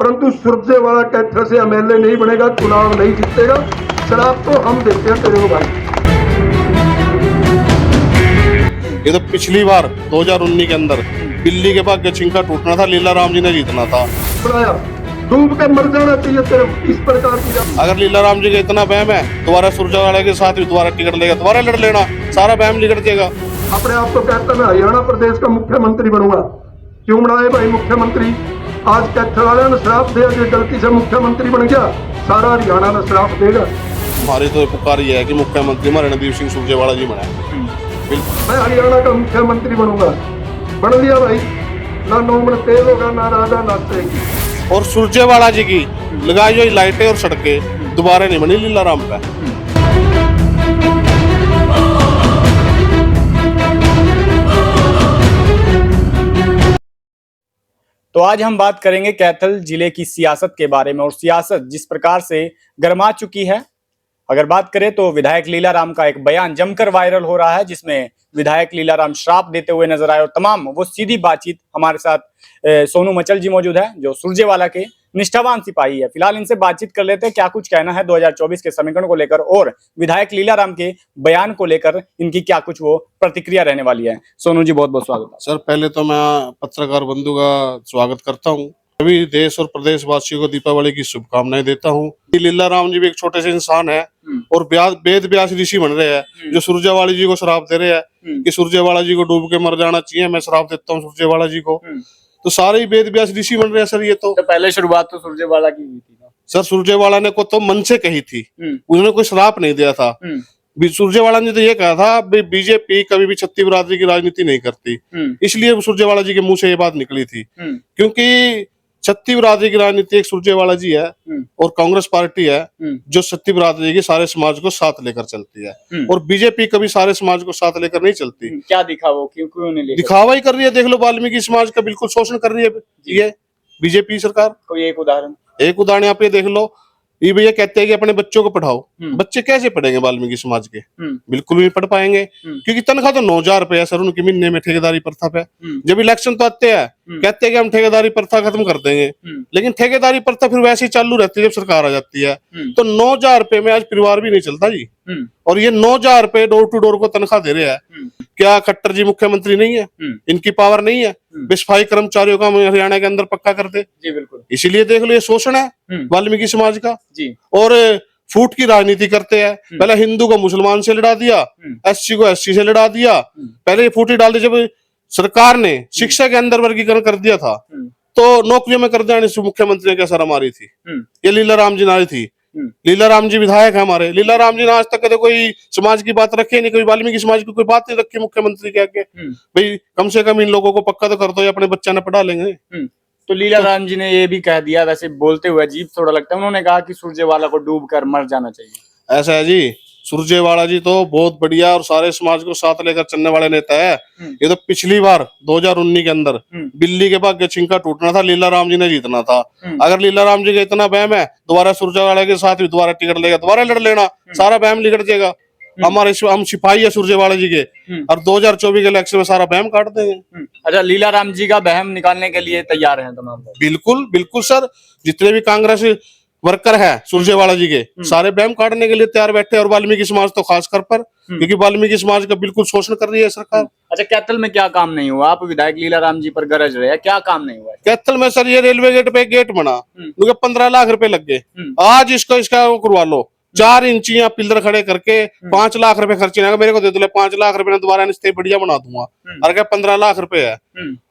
परंतु सुरजेवाला कैथल से एमएलए नहीं बनेगा, चुनाव नहीं जीतेगा। शराब तो हम देते हैं तेरे को भाई। ये तो पिछली बार 2019 के अंदर दिल्ली के बाद छिंका टूटना था, लीला राम जी ने जीतना था। बनाया डूब के मर जाना चाहिए तेरे इस प्रकार की। अगर लीला राम जी का इतना बहम है, दोबारा सुरजेवाला के साथ भी दोबारा टिकट लेगा, दोबारा लड़ लेना, सारा बहम निकट जाएगा। अपने आप को कहता मैं हरियाणा प्रदेश का मुख्यमंत्री बनूंगा। क्यों बनाए भाई मुख्यमंत्री? आज कैथल वाले ने श्राप दिया, जो गलती से मुख्यमंत्री बन गया, सारा हरियाणा में श्राप देगा। हमारी तो पुकार ये है कि मुख्यमंत्री हमारे रणदीप सिंह सुरजेवाला जी बनाए। मैं हरियाणा का मुख्यमंत्री बनूंगा। बन लिया भाई, ना नौमन तेल होगा, ना राजा नाचेगी। और सुरजेवाला जी की लगाई हुई लाइटें और सड़कें दोबारा नहीं बनी लीला राम पे। तो आज हम बात करेंगे कैथल जिले की सियासत के बारे में, और सियासत जिस प्रकार से गर्मा चुकी है। अगर बात करें तो विधायक लीला राम का एक बयान जमकर वायरल हो रहा है, जिसमें विधायक लीला राम श्राप देते हुए नजर आए, और तमाम वो सीधी बातचीत। हमारे साथ सोनू मचल जी मौजूद है, जो सुरजेवाला के निष्ठावान सिपाही है। फिलहाल इनसे बातचीत कर लेते हैं, क्या कुछ कहना है 2024 के समीकरण को लेकर, और विधायक लीला राम के बयान को लेकर इनकी क्या कुछ वो प्रतिक्रिया रहने वाली है। सोनू जी बहुत बहुत स्वागत है। सर, पहले तो मैं पत्रकार बंधु का स्वागत करता हूँ। सभी देश और प्रदेश वासियों को दीपावली की शुभकामनाएं देता हूँ। लीला राम जी भी एक छोटे से इंसान है, और वेद व्यास ऋषि बन रहे हैं, जो सुरजेवाला जी को श्राप दे रहे हैं कि सुरजेवाला जी को डूब के मर जाना चाहिए। मैं श्राप देता हूँ सुरजेवाला जी को। तो सारे ही वेद व्यास ऋषि बन रहे हैं सर। ये तो पहले शुरुआत तो सुरजेवाला की हुई थी ना सर। सुरजेवाला ने को तो मन से कही थी, उन्होंने कोई श्राप नहीं दिया था। सुरजेवाला ने तो ये कहा था बीजेपी कभी भी छत्तीस बिरादरी की राजनीति नहीं करती, इसलिए सुरजेवाला जी के मुंह से ये बात निकली थी। क्योंकि छत्तीस बिरादरी की राजनीति एक सुरजेवाला जी है, और कांग्रेस पार्टी है जो छत्तीस बिरादरी के सारे समाज को साथ लेकर चलती है, और बीजेपी कभी सारे समाज को साथ लेकर नहीं चलती। क्या दिखा वो, क्यों नहीं लेकर? दिखावा ही कर रही है। देख लो, वाल्मीकि समाज का बिल्कुल शोषण कर रही है ये बीजेपी सरकार। कोई एक उदाहरण यहाँ पे देख लो। ये भैया कहते हैं कि अपने बच्चों को पढ़ाओ, बच्चे कैसे पढ़ेंगे वाल्मीकि समाज के? बिल्कुल भी पढ़ पाएंगे, क्योंकि तनख्वाह तो 9,000 रुपए है सर उनकी महीने में ठेकेदारी प्रथा पे। जब इलेक्शन तो आते हैं, कहते हैं कि हम ठेकेदारी प्रथा खत्म कर देंगे, लेकिन ठेकेदारी प्रथा फिर वैसे ही चालू रहती है जब सरकार आ जाती है। तो 9,000 रुपए में आज परिवार भी नहीं चलता जी। और ये 9,000 रुपए डोर टू डोर को तनख्वाह दे रहे हैं। क्या खट्टर जी मुख्यमंत्री नहीं है? इनकी पावर नहीं है? सफाई कर्मचारियों का हरियाणा के अंदर पक्का कर दे। जी बिल्कुल। इसीलिए देख लो, ये शोषण है वाल्मीकि समाज का जी। और फूट की राजनीति करते हैं। पहले हिंदू को मुसलमान से लड़ा दिया, एससी को एससी से लड़ा दिया। पहले ये फूट ही डाल दी जब सरकार ने शिक्षा के अंदर वर्गीकरण कर दिया था, तो नौकरियों में कर देने से मुख्यमंत्री ने क्या शर्म मारी थी? ये लीला राम जी नारी थी। लीला राम जी विधायक है हमारे। लीला राम जी ने आज तक कभी कोई समाज की बात रखी नहीं, कोई वाल्मीकि समाज की कोई बात नहीं रखी मुख्यमंत्री के आगे। भाई कम से कम इन लोगों को पक्का तो कर दो, अपने बच्चा ने पढ़ा लेंगे। तो लीला राम जी ने ये भी कह दिया, वैसे बोलते हुए अजीब थोड़ा लगता है, उन्होंने कहा कि सुरजेवाला को डूब कर मर जाना चाहिए। ऐसा है जी, सुरजेवाला जी तो बहुत बढ़िया और सारे समाज को साथ लेकर चलने वाले नेता है। ये तो पिछली बार 2019 के अंदर दिल्ली के बाद छिंका टूटना था, लीला राम जी ने जीतना था। अगर लीला राम जी का इतना बहम है, दोबारा सुरजेवाला के साथ भी दोबारा टिकट लेगा, दोबारा लड़ लेना, सारा बहम निकट जाएगा। हम सिपाही है सुरजेवाला जी के, और 2024 के इलेक्शन में सारा बहम काट देंगे। अच्छा, लीला राम जी का बहम निकालने के लिए तैयार हैं तमाम लोग? बिल्कुल बिल्कुल सर। जितने भी कांग्रेस वर्कर है सुरजेवाला जी के, सारे बहम काटने के लिए तैयार बैठे, और वाल्मीकि समाज तो खासकर पर, क्योंकि वाल्मीकि समाज का बिल्कुल शोषण कर रही है सरकार। अच्छा, कैथल में क्या काम नहीं हुआ? आप विधायक लीला राम जी पर गरज रहे हैं, क्या काम नहीं हुआ कैथल में? सर, ये रेलवे गेट पे गेट बना, क्योंकि 15 लाख रुपए लग गए। आज इसका करवा लो, 4 इंचियां पिलर खड़े करके 5 लाख रुपए खर्चे ना, मेरे को दे दो 5 लाख रुपए, दोबारा बढ़िया बना दूंगा। और क्या 15 लाख रुपए है?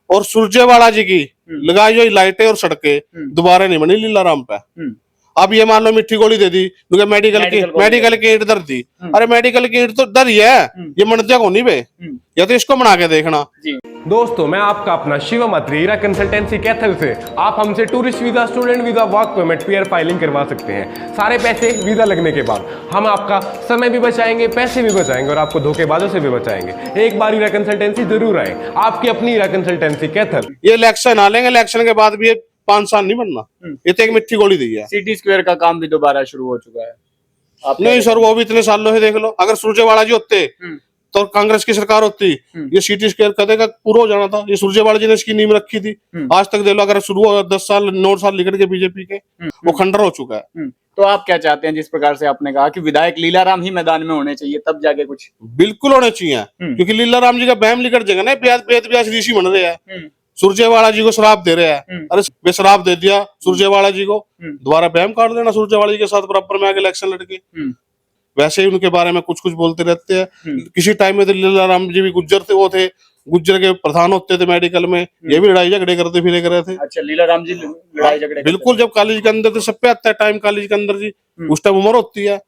और सुरजेवाला जी की लगाई हुई लाइटें और सड़कें दोबारा नहीं बनी लीला राम पे। अब ये मान लो मिट्टी गोली दे दी, क्योंकि मेडिकल की ईंट दर दी। अरे मेडिकल की ईंट तो दर ही है, ये मनतिया को नहीं बे, या तो इसको बना के देखना। दोस्तों, मैं आपका अपना शिवम अत्री, हीरा कंसल्टेंसी कैथल से। आप हमसे tourist visa, student visa, work permit, PR filing करवा सकते हैं। सारे पैसे वीजा लगने के बाद। हम आपका समय भी बचाएंगे, पैसे भी बचाएंगे, और आपको धोखेबाजों से भी बचाएंगे। एक बार हीरा कंसल्टेंसी जरूर आए, आपकी अपनी हीरा कंसल्टेंसी कैथल। ये इलेक्शन आ लेंगे, इलेक्शन के बाद भी ये 5 साल नहीं बनना। ये तो एक मिट्टी गोली दी है। सिटी स्क्वायर का काम भी दोबारा शुरू हो चुका है। नहीं सर, वो भी इतने सालों से देख लो। अगर सुरजेवाला जी होते तो कांग्रेस की सरकार होती, ये सिटी स्क्वायर कदेगा पूरा हो जाना था। ये सुरजेवाला जी ने इसकी नींव रखी थी। आज तक देख लो, अगर शुरू हो 10 साल 9 साल निकल के बीजेपी के, वो खंडर हो चुका है। तो आप क्या चाहते हैं, जिस प्रकार से आपने कहा कि विधायक लीलाराम ही मैदान में होने चाहिए, तब जाके कुछ बिल्कुल होने चाहिए, क्योंकि लीलाराम जी का बहम लिकट जाएगा ना, बेद ब्याज ऋषि बन रहे हैं, सुरजेवाला जी को शराब दे रहे हैं। अरे वे शराब दे दिया सुरजेवाला जी को, दोबारा बहम काट देना सुरजेवाला जी के साथ बराबर में आके इलेक्शन लड़के। वैसे ही उनके बारे में कुछ कुछ बोलते रहते हैं। किसी टाइम में तो लीलाराम जी भी गुज्जर थे, वो थे गुज्जर के प्रधान होते थे मेडिकल में, ये भी लड़ाई झगड़े करते फिरे करे थे। अच्छा, लीलाराम जी लड़ाई झगड़े बिल्कुल, जब कॉलेज के अंदर थे, सब पे आता है टाइम कॉलेज के अंदर जी, उस टाइम उम्र होती है।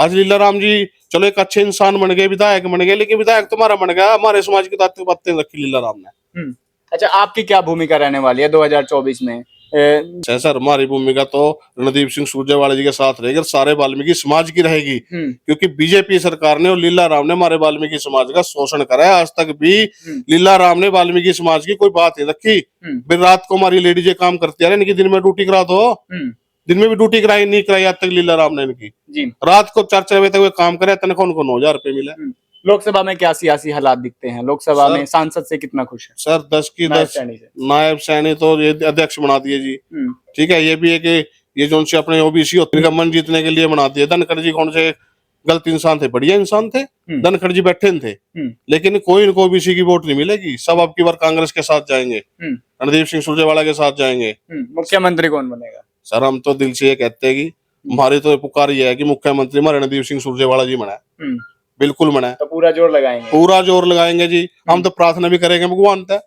आज लीलाराम जी चलो एक अच्छे इंसान बन गए, विधायक बन गए, लेकिन विधायक तुम्हारा बन गया, हमारे समाज की बातें रखी लीलाराम ने। अच्छा, आपकी क्या भूमिका रहने वाली है 2024 में? सर हमारी भूमिका तो रणदीप सिंह सुरजेवाला जी के साथ रहेगी, सारे वाल्मीकि समाज की रहेगी, क्योंकि बीजेपी सरकार ने और लीलाराम ने हमारे वाल्मीकि समाज का शोषण करा है। आज तक भी लीलाराम ने वाल्मीकि समाज की कोई बात नहीं रखी। फिर रात को हमारी लेडीजें काम करती है, इनकी दिन में ड्यूटी करा दो, दिन में भी ड्यूटी कराई नहीं कराई आज तक लीलाराम ने इनकी। रात को 4-4 बजे तक वे काम करे, तनख्वाह उनको 9,000 रुपए मिला। लोकसभा में क्या सियासी हालात दिखते हैं? लोकसभा में सांसद से कितना खुश है? सर 10 की 10 नायब सैनी तो ये अध्यक्ष बना दिए जी। ठीक है, ये भी है कि ये जो उनसे अपने ओबीसी होते हैं मन जीतने के लिए बना दिए। धनखड़ जी कौन से गलत इंसान थे? बढ़िया इंसान थे। धनखड़ जी बैठे थे, लेकिन कोई इनको ओबीसी की वोट नहीं मिलेगी। सब अब की बार कांग्रेस के साथ जाएंगे, रणदीप सिंह सुरजेवाला के साथ जाएंगे। मुख्यमंत्री कौन बनेगा? सर हम तो दिल से ये कहते हैं कि हमारी तो पुकार ये है कि मुख्यमंत्री हमारे रणदीप सिंह सुरजेवाला जी बना, बिल्कुल बना। तो पूरा जोर लगाएंगे? पूरा जोर लगाएंगे जी। हम तो प्रार्थना भी करेंगे भगवान तक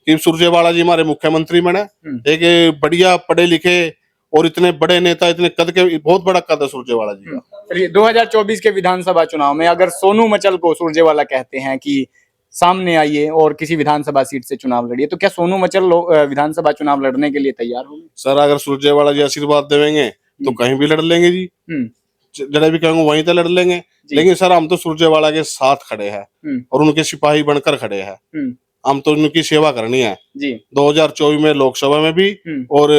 कि सुरजेवाला जी हमारे मुख्यमंत्री बने। एक बढ़िया पढ़े लिखे और इतने बड़े नेता, इतने कद के, बहुत बड़ा कद है सुरजेवाला जी का। चलिए, 2024 के विधानसभा चुनाव में अगर सोनू मचल को सुरजेवाला कहते हैं कि सामने आइए और किसी विधानसभा सीट से चुनाव लड़िए, तो क्या सोनू मचल विधानसभा चुनाव लड़ने के लिए तैयार होंगे? सर अगर सुरजेवाला जी आशीर्वाद देंगे तो कहीं भी लड़ लेंगे जी, जड़े भी कहेंगे वहीं तो लड़ लेंगे। लेकिन सर हम तो सुरजेवाला के साथ खड़े हैं और उनके सिपाही बनकर खड़े हैं। हम तो उनकी सेवा करनी है जी, 2024 में लोकसभा में भी और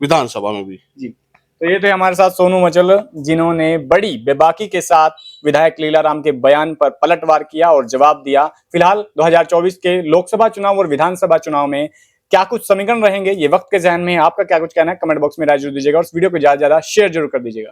विधानसभा में भी जी। तो ये थे हमारे साथ सोनू मचल, जिन्होंने बड़ी बेबाकी के साथ विधायक लीलाराम के बयान पर पलटवार किया और जवाब दिया। फिलहाल 2024 के लोकसभा चुनाव और विधानसभा चुनाव में क्या कुछ समीकरण रहेंगे, ये वक्त के ज़हन में। आपका क्या कुछ कहना है? कमेंट बॉक्स में राय जरूर दीजिएगा और इस वीडियो को ज्यादा से ज्यादा शेयर जरूर कर दीजिएगा।